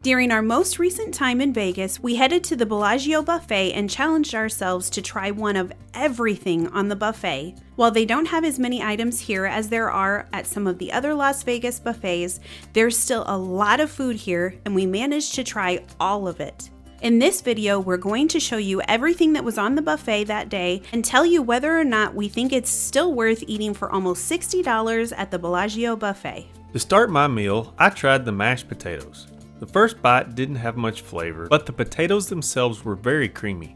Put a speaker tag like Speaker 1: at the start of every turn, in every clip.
Speaker 1: During our most recent time in Vegas, we headed to the Bellagio Buffet and challenged ourselves to try one of everything on the buffet. While they don't have as many items here as there are at some of the other Las Vegas buffets, there's still a lot of food here and we managed to try all of it. In this video, we're going to show you everything that was on the buffet that day and tell you whether or not we think it's still worth eating for almost $60 at the Bellagio Buffet.
Speaker 2: To start my meal, I tried the mashed potatoes. The first bite didn't have much flavor, but the potatoes themselves were very creamy.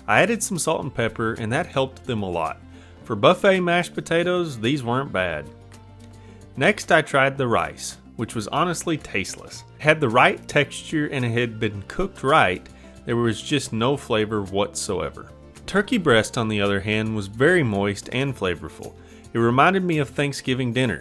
Speaker 2: I added some salt and pepper and that helped them a lot. For buffet mashed potatoes, these weren't bad. Next I tried the rice, which was honestly tasteless. It had the right texture and it had been cooked right. There was just no flavor whatsoever. Turkey breast, on the other hand, was very moist and flavorful. It reminded me of Thanksgiving dinner.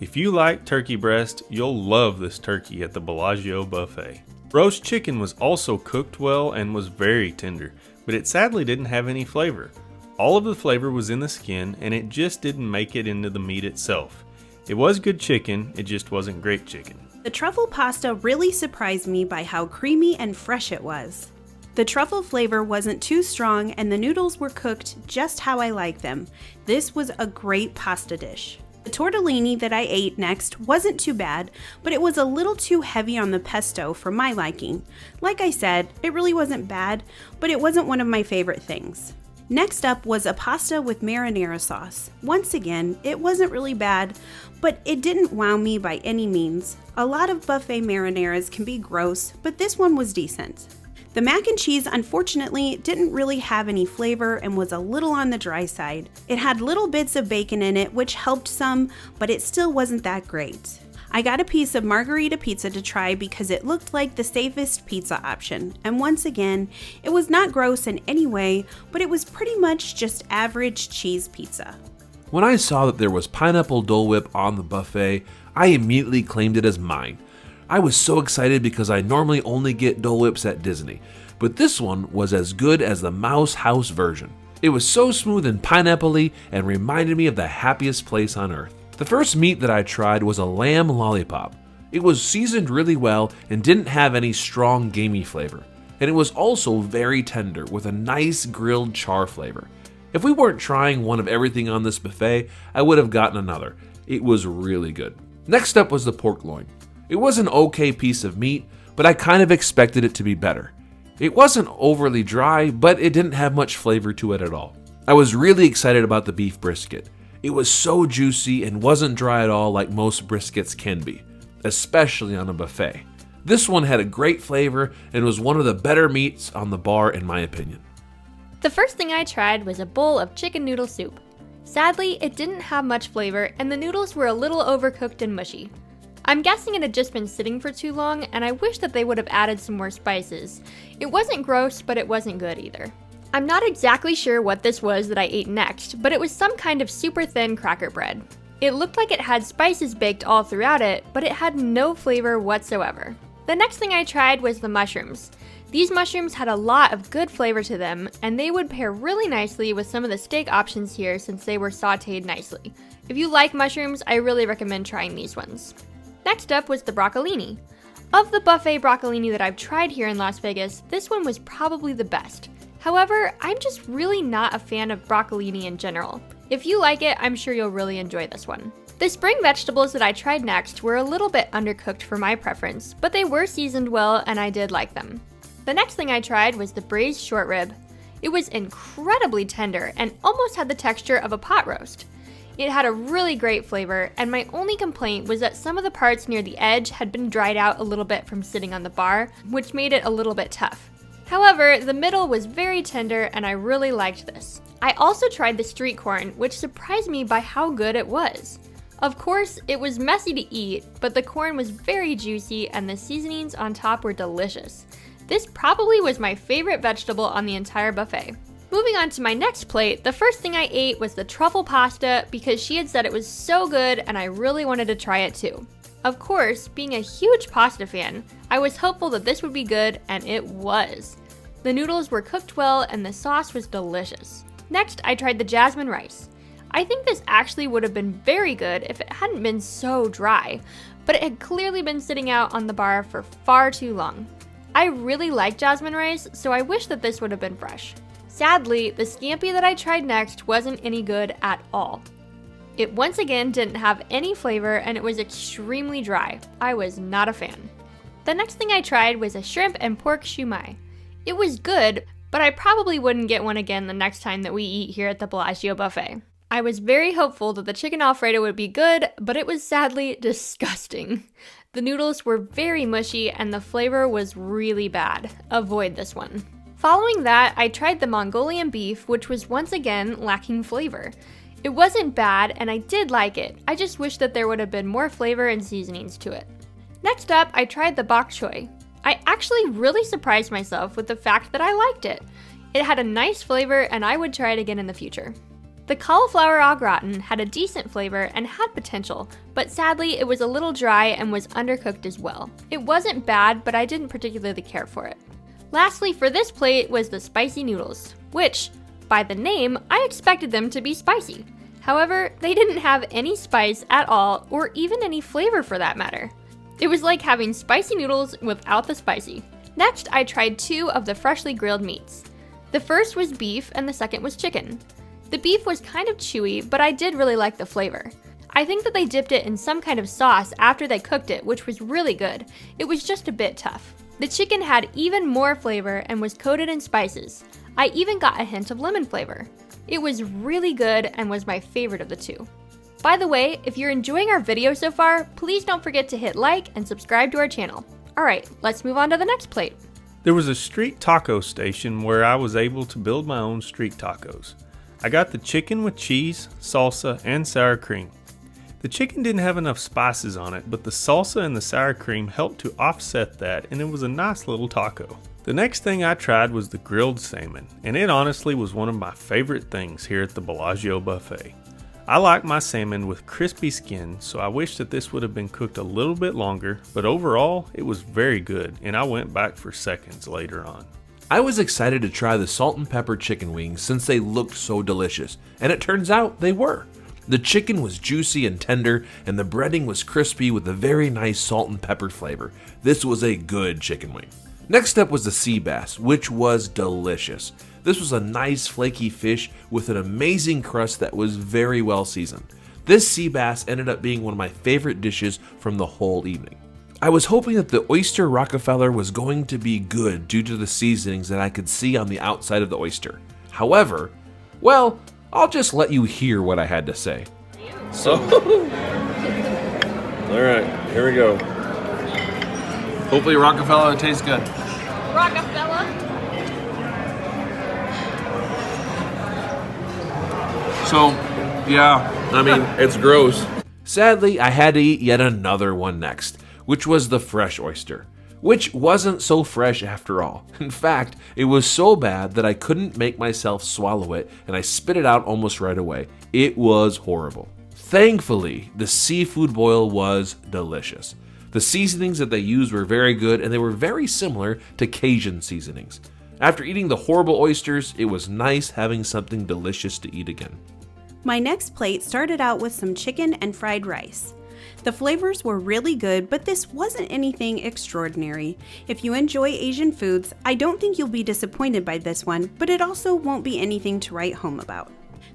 Speaker 2: If you like turkey breast, you'll love this turkey at the Bellagio Buffet. Roast chicken was also cooked well and was very tender, but it sadly didn't have any flavor. All of the flavor was in the skin and it just didn't make it into the meat itself. It was good chicken, it just wasn't great chicken.
Speaker 1: The truffle pasta really surprised me by how creamy and fresh it was. The truffle flavor wasn't too strong and the noodles were cooked just how I like them. This was a great pasta dish. The tortellini that I ate next wasn't too bad, but it was a little too heavy on the pesto for my liking. Like I said, it really wasn't bad, but it wasn't one of my favorite things. Next up was a pasta with marinara sauce. Once again, it wasn't really bad, but it didn't wow me by any means. A lot of buffet marinaras can be gross, but this one was decent. The mac and cheese unfortunately didn't really have any flavor and was a little on the dry side. It had little bits of bacon in it, which helped some, but it still wasn't that great. I got a piece of margarita pizza to try because it looked like the safest pizza option, and once again, it was not gross in any way, but it was pretty much just average cheese pizza.
Speaker 3: When I saw that there was pineapple Dole Whip on the buffet, I immediately claimed it as mine. I was so excited because I normally only get Dole Whips at Disney, but this one was as good as the Mouse House version. It was so smooth and pineapple-y and reminded me of the happiest place on earth. The first meat that I tried was a lamb lollipop. It was seasoned really well and didn't have any strong gamey flavor, and it was also very tender with a nice grilled char flavor. If we weren't trying one of everything on this buffet, I would have gotten another. It was really good. Next up was the pork loin. It was an okay piece of meat, but I kind of expected it to be better. It wasn't overly dry, but it didn't have much flavor to it at all. I was really excited about the beef brisket. It was so juicy and wasn't dry at all like most briskets can be, especially on a buffet. This one had a great flavor and was one of the better meats on the bar in my opinion.
Speaker 4: The first thing I tried was a bowl of chicken noodle soup. Sadly, it didn't have much flavor and the noodles were a little overcooked and mushy. I'm guessing it had just been sitting for too long and I wish that they would have added some more spices. It wasn't gross, but it wasn't good either. I'm not exactly sure what this was that I ate next, but it was some kind of super thin cracker bread. It looked like it had spices baked all throughout it, but it had no flavor whatsoever. The next thing I tried was the mushrooms. These mushrooms had a lot of good flavor to them, and they would pair really nicely with some of the steak options here since they were sauteed nicely. If you like mushrooms, I really recommend trying these ones. Next up was the broccolini. Of the buffet broccolini that I've tried here in Las Vegas, this one was probably the best. However, I'm just really not a fan of broccolini in general. If you like it, I'm sure you'll really enjoy this one. The spring vegetables that I tried next were a little bit undercooked for my preference, but they were seasoned well and I did like them. The next thing I tried was the braised short rib. It was incredibly tender and almost had the texture of a pot roast. It had a really great flavor, and my only complaint was that some of the parts near the edge had been dried out a little bit from sitting on the bar, which made it a little bit tough. However, the middle was very tender and I really liked this. I also tried the street corn, which surprised me by how good it was. Of course, it was messy to eat, but the corn was very juicy and the seasonings on top were delicious. This probably was my favorite vegetable on the entire buffet. Moving on to my next plate, the first thing I ate was the truffle pasta because she had said it was so good and I really wanted to try it too. Of course, being a huge pasta fan, I was hopeful that this would be good, and it was. The noodles were cooked well and the sauce was delicious. Next, I tried the jasmine rice. I think this actually would have been very good if it hadn't been so dry, but it had clearly been sitting out on the bar for far too long. I really like jasmine rice, so I wish that this would have been fresh. Sadly, the scampi that I tried next wasn't any good at all. It once again didn't have any flavor and it was extremely dry. I was not a fan. The next thing I tried was a shrimp and pork shumai. It was good, but I probably wouldn't get one again the next time that we eat here at the Bellagio Buffet. I was very hopeful that the chicken Alfredo would be good, but it was sadly disgusting. The noodles were very mushy and the flavor was really bad. Avoid this one. Following that, I tried the Mongolian beef, which was once again lacking flavor. It wasn't bad and I did like it. I just wish that there would have been more flavor and seasonings to it. Next up, I tried the bok choy. I actually really surprised myself with the fact that I liked it. It had a nice flavor and I would try it again in the future. The cauliflower au gratin had a decent flavor and had potential, but sadly it was a little dry and was undercooked as well. It wasn't bad, but I didn't particularly care for it. Lastly for this plate was the spicy noodles, which, by the name, I expected them to be spicy. However, they didn't have any spice at all or even any flavor for that matter. It was like having spicy noodles without the spicy. Next, I tried 2 of the freshly grilled meats. The first was beef and the second was chicken. The beef was kind of chewy, but I did really like the flavor. I think that they dipped it in some kind of sauce after they cooked it, which was really good. It was just a bit tough. The chicken had even more flavor and was coated in spices. I even got a hint of lemon flavor. It was really good and was my favorite of the 2. By the way, if you're enjoying our video so far, please don't forget to hit like and subscribe to our channel. Alright, let's move on to the next plate.
Speaker 2: There was a street taco station where I was able to build my own street tacos. I got the chicken with cheese, salsa, and sour cream. The chicken didn't have enough spices on it, but the salsa and the sour cream helped to offset that, and it was a nice little taco. The next thing I tried was the grilled salmon, and it honestly was one of my favorite things here at the Bellagio Buffet. I like my salmon with crispy skin, so I wish that this would have been cooked a little bit longer, but overall, it was very good, and I went back for seconds later on.
Speaker 3: I was excited to try the salt and pepper chicken wings since they looked so delicious, and it turns out they were. The chicken was juicy and tender, and the breading was crispy with a very nice salt and pepper flavor. This was a good chicken wing. Next up was the sea bass, which was delicious. This was a nice flaky fish with an amazing crust that was very well seasoned. This sea bass ended up being one of my favorite dishes from the whole evening. I was hoping that the oyster Rockefeller was going to be good due to the seasonings that I could see on the outside of the oyster. However, well, I'll just let you hear what I had to say.
Speaker 5: So, all right, here we go. Hopefully Rockefeller tastes good.
Speaker 4: Rockefeller?
Speaker 5: So, yeah, I mean, it's gross.
Speaker 3: Sadly, I had to eat yet another one next, which was the fresh oyster, which wasn't so fresh after all. In fact, it was so bad that I couldn't make myself swallow it and I spit it out almost right away. It was horrible. Thankfully, the seafood boil was delicious. The seasonings that they used were very good and they were very similar to Cajun seasonings. After eating the horrible oysters, it was nice having something delicious to eat again.
Speaker 1: My next plate started out with some chicken and fried rice. The flavors were really good, but this wasn't anything extraordinary. If you enjoy Asian foods, I don't think you'll be disappointed by this one, but it also won't be anything to write home about.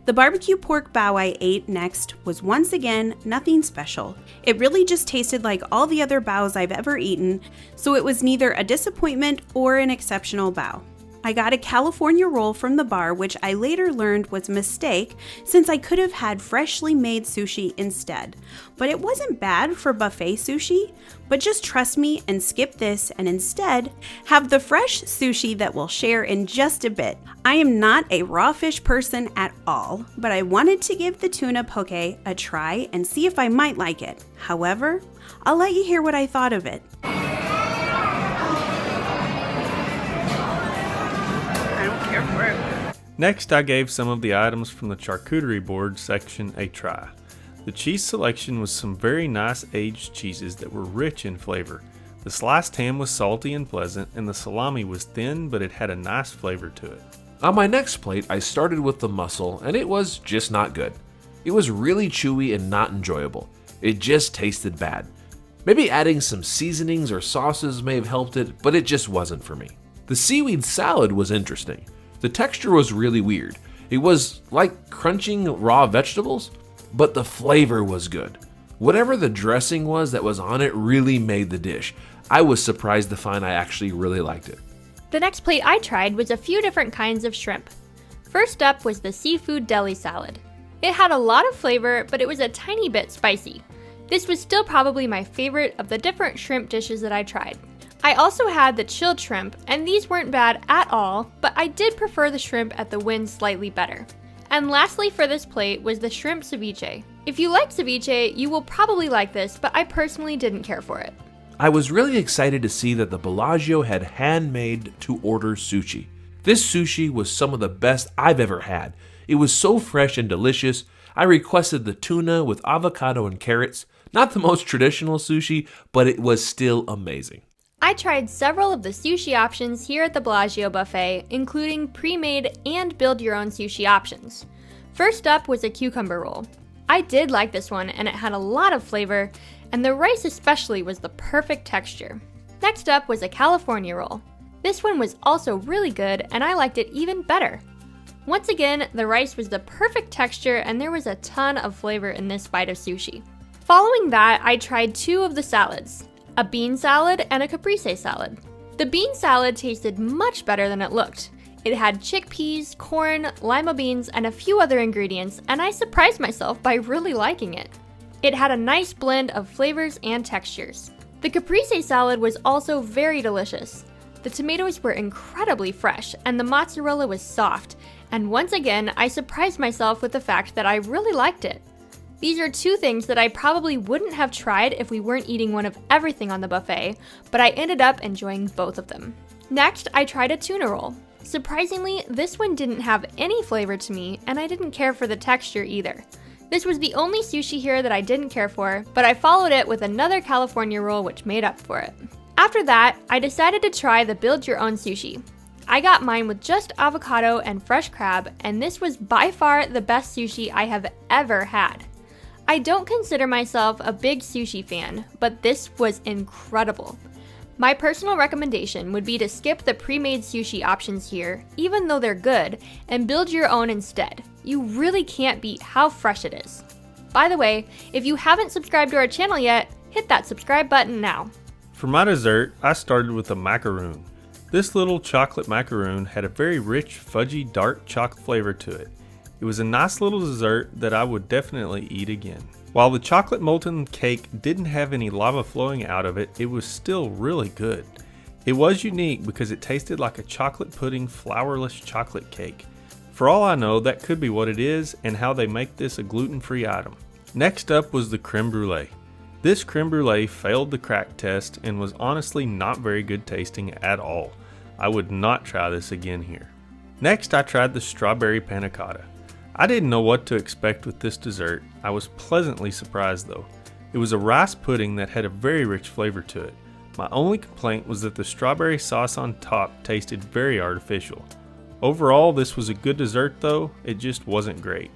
Speaker 1: The barbecue pork bao I ate next was once again nothing special. It really just tasted like all the other baos I've ever eaten, so it was neither a disappointment or an exceptional bao. I got a California roll from the bar, which I later learned was a mistake since I could have had freshly made sushi instead. But it wasn't bad for buffet sushi, but just trust me and skip this and instead have the fresh sushi that we'll share in just a bit. I am not a raw fish person at all, but I wanted to give the tuna poke a try and see if I might like it. However, I'll let you hear what I thought of it.
Speaker 2: Next, I gave some of the items from the charcuterie board section a try. The cheese selection was some very nice aged cheeses that were rich in flavor. The sliced ham was salty and pleasant, and the salami was thin, but it had a nice flavor to it.
Speaker 3: On my next plate, I started with the mussel, and it was just not good. It was really chewy and not enjoyable. It just tasted bad. Maybe adding some seasonings or sauces may have helped it, but it just wasn't for me. The seaweed salad was interesting. The texture was really weird. It was like crunching raw vegetables, but the flavor was good. Whatever the dressing was that was on it really made the dish. I was surprised to find I actually really liked it.
Speaker 4: The next plate I tried was a few different kinds of shrimp. First up was the seafood deli salad. It had a lot of flavor, but it was a tiny bit spicy. This was still probably my favorite of the different shrimp dishes that I tried. I also had the chilled shrimp, and these weren't bad at all, but I did prefer the shrimp at the Wynn slightly better. And lastly for this plate was the shrimp ceviche. If you like ceviche, you will probably like this, but I personally didn't care for it.
Speaker 3: I was really excited to see that the Bellagio had handmade to order sushi. This sushi was some of the best I've ever had. It was so fresh and delicious. I requested the tuna with avocado and carrots. Not the most traditional sushi, but it was still amazing.
Speaker 4: I tried several of the sushi options here at the Bellagio Buffet, including pre-made and build-your-own sushi options. First up was a cucumber roll. I did like this one, and it had a lot of flavor, and the rice especially was the perfect texture. Next up was a California roll. This one was also really good, and I liked it even better. Once again, the rice was the perfect texture, and there was a ton of flavor in this bite of sushi. Following that, I tried two of the salads, a bean salad and a caprese salad. The bean salad tasted much better than it looked. It had chickpeas, corn, lima beans, and a few other ingredients, and I surprised myself by really liking it. It had a nice blend of flavors and textures. The caprese salad was also very delicious. The tomatoes were incredibly fresh, and the mozzarella was soft, and once again, I surprised myself with the fact that I really liked it. These are two things that I probably wouldn't have tried if we weren't eating one of everything on the buffet, but I ended up enjoying both of them. Next, I tried a tuna roll. Surprisingly, this one didn't have any flavor to me, and I didn't care for the texture either. This was the only sushi here that I didn't care for, but I followed it with another California roll which made up for it. After that, I decided to try the build-your-own sushi. I got mine with just avocado and fresh crab, and this was by far the best sushi I have ever had. I don't consider myself a big sushi fan, but this was incredible. My personal recommendation would be to skip the pre-made sushi options here, even though they're good, and build your own instead. You really can't beat how fresh it is. By the way, if you haven't subscribed to our channel yet, hit that subscribe button now.
Speaker 2: For my dessert, I started with a macaroon. This little chocolate macaroon had a very rich, fudgy, dark chocolate flavor to it. It was a nice little dessert that I would definitely eat again. While the chocolate molten cake didn't have any lava flowing out of it, it was still really good. It was unique because it tasted like a chocolate pudding flourless chocolate cake. For all I know, that could be what it is and how they make this a gluten-free item. Next up was the creme brulee. This creme brulee failed the crack test and was honestly not very good tasting at all. I would not try this again here. Next, I tried the strawberry panna cotta. I didn't know what to expect with this dessert. I was pleasantly surprised though. It was a rice pudding that had a very rich flavor to it. My only complaint was that the strawberry sauce on top tasted very artificial. Overall, this was a good dessert though, it just wasn't great.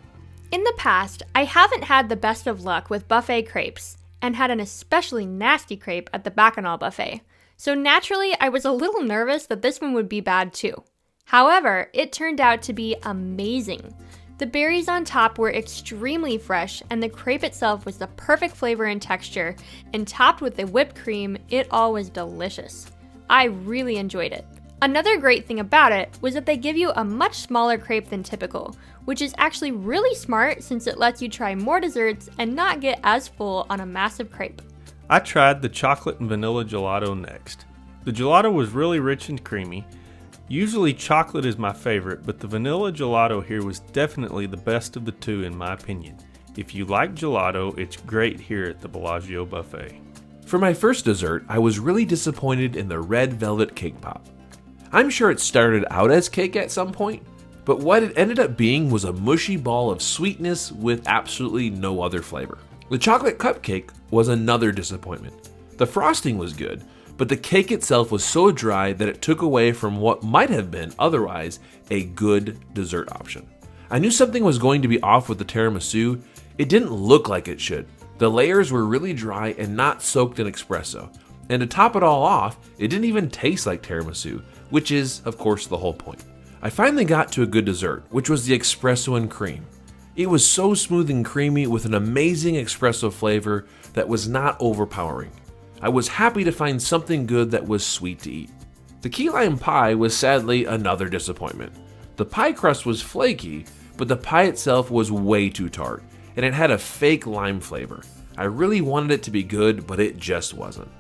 Speaker 4: In the past, I haven't had the best of luck with buffet crepes, and had an especially nasty crepe at the Bacchanal buffet. So naturally, I was a little nervous that this one would be bad too. However, it turned out to be amazing. The berries on top were extremely fresh, and the crepe itself was the perfect flavor and texture, and topped with the whipped cream, it all was delicious. I really enjoyed it. Another great thing about it was that they give you a much smaller crepe than typical, which is actually really smart since it lets you try more desserts and not get as full on a massive crepe.
Speaker 2: I tried the chocolate and vanilla gelato next. The gelato was really rich and creamy. Usually chocolate is my favorite, but the vanilla gelato here was definitely the best of the two in my opinion. If you like gelato, it's great here at the Bellagio Buffet.
Speaker 3: For my first dessert, I was really disappointed in the red velvet cake pop. I'm sure it started out as cake at some point, but what it ended up being was a mushy ball of sweetness with absolutely no other flavor. The chocolate cupcake was another disappointment. The frosting was good, but the cake itself was so dry that it took away from what might have been otherwise a good dessert option. I knew something was going to be off with the tiramisu. It didn't look like it should. The layers were really dry and not soaked in espresso. And to top it all off, it didn't even taste like tiramisu, which is, of course, the whole point. I finally got to a good dessert, which was the espresso and cream. It was so smooth and creamy with an amazing espresso flavor that was not overpowering. I was happy to find something good that was sweet to eat. The key lime pie was sadly another disappointment. The pie crust was flaky, but the pie itself was way too tart, and it had a fake lime flavor. I really wanted it to be good, but it just wasn't.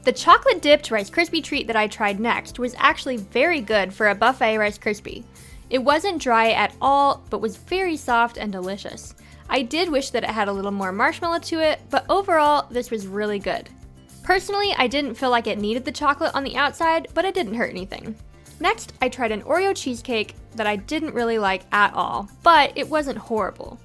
Speaker 4: The chocolate dipped Rice Krispie treat that I tried next was actually very good for a buffet Rice Krispie. It wasn't dry at all, but was very soft and delicious. I did wish that it had a little more marshmallow to it, but overall, this was really good. Personally, I didn't feel like it needed the chocolate on the outside, but it didn't hurt anything. Next, I tried an Oreo cheesecake that I didn't really like at all, but it wasn't horrible.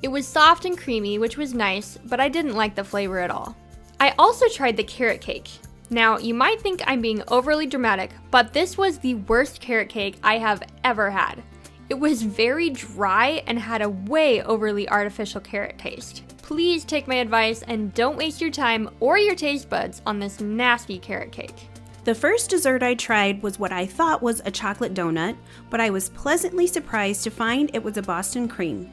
Speaker 4: It was soft and creamy, which was nice, but I didn't like the flavor at all. I also tried the carrot cake. Now, you might think I'm being overly dramatic, but this was the worst carrot cake I have ever had. It was very dry and had a way overly artificial carrot taste. Please take my advice and don't waste your time or your taste buds on this nasty carrot cake.
Speaker 1: The first dessert I tried was what I thought was a chocolate donut, but I was pleasantly surprised to find it was a Boston cream.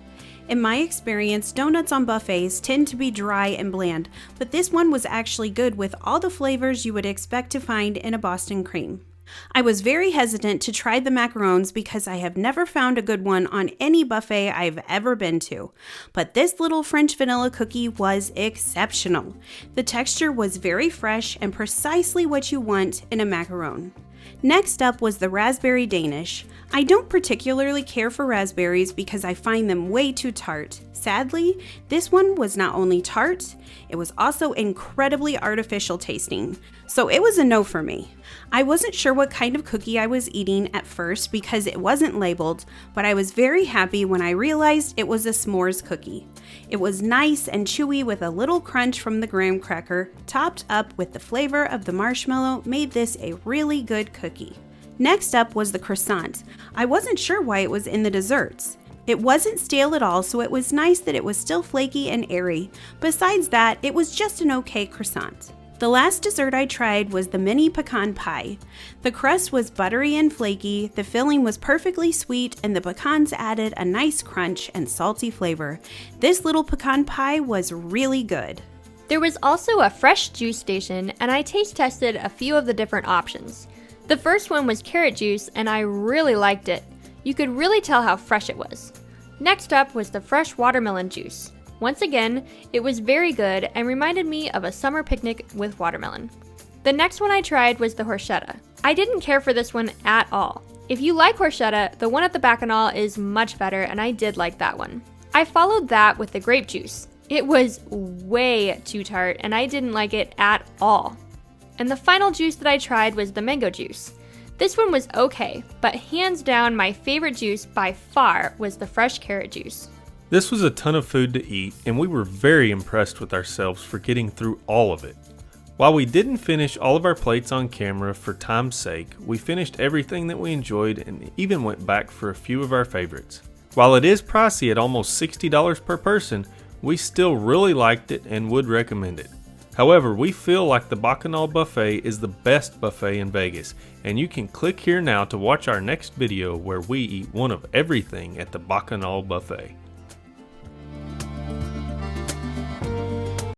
Speaker 1: In my experience, donuts on buffets tend to be dry and bland, but this one was actually good with all the flavors you would expect to find in a Boston cream. I was very hesitant to try the macarons because I have never found a good one on any buffet I've ever been to, but this little French vanilla cookie was exceptional. The texture was very fresh and precisely what you want in a macaron. Next up was the raspberry Danish. I don't particularly care for raspberries because I find them way too tart. Sadly, this one was not only tart, it was also incredibly artificial tasting, so it was a no for me. I wasn't sure what kind of cookie I was eating at first because it wasn't labeled, but I was very happy when I realized it was a s'mores cookie. It was nice and chewy with a little crunch from the graham cracker, topped up with the flavor of the marshmallow made this a really good cookie. Next up was the croissant. I wasn't sure why it was in the desserts. It wasn't stale at all, so it was nice that it was still flaky and airy. Besides that, it was just an okay croissant. The last dessert I tried was the mini pecan pie. The crust was buttery and flaky, the filling was perfectly sweet, and the pecans added a nice crunch and salty flavor. This little pecan pie was really good.
Speaker 4: There was also a fresh juice station, and I taste tested a few of the different options. The first one was carrot juice, and I really liked it. You could really tell how fresh it was. Next up was the fresh watermelon juice. Once again, it was very good and reminded me of a summer picnic with watermelon. The next one I tried was the horchata. I didn't care for this one at all. If you like horchata, the one at the Bacchanal is much better, and I did like that one. I followed that with the grape juice. It was way too tart, and I didn't like it at all. And the final juice that I tried was the mango juice. This one was okay, but hands down my favorite juice by far was the fresh carrot juice.
Speaker 2: This was a ton of food to eat, and we were very impressed with ourselves for getting through all of it. While we didn't finish all of our plates on camera for time's sake, we finished everything that we enjoyed and even went back for a few of our favorites. While it is pricey at almost $60 per person, we still really liked it and would recommend it. However, we feel like the Bacchanal Buffet is the best buffet in Vegas, and you can click here now to watch our next video where we eat one of everything at the Bacchanal Buffet.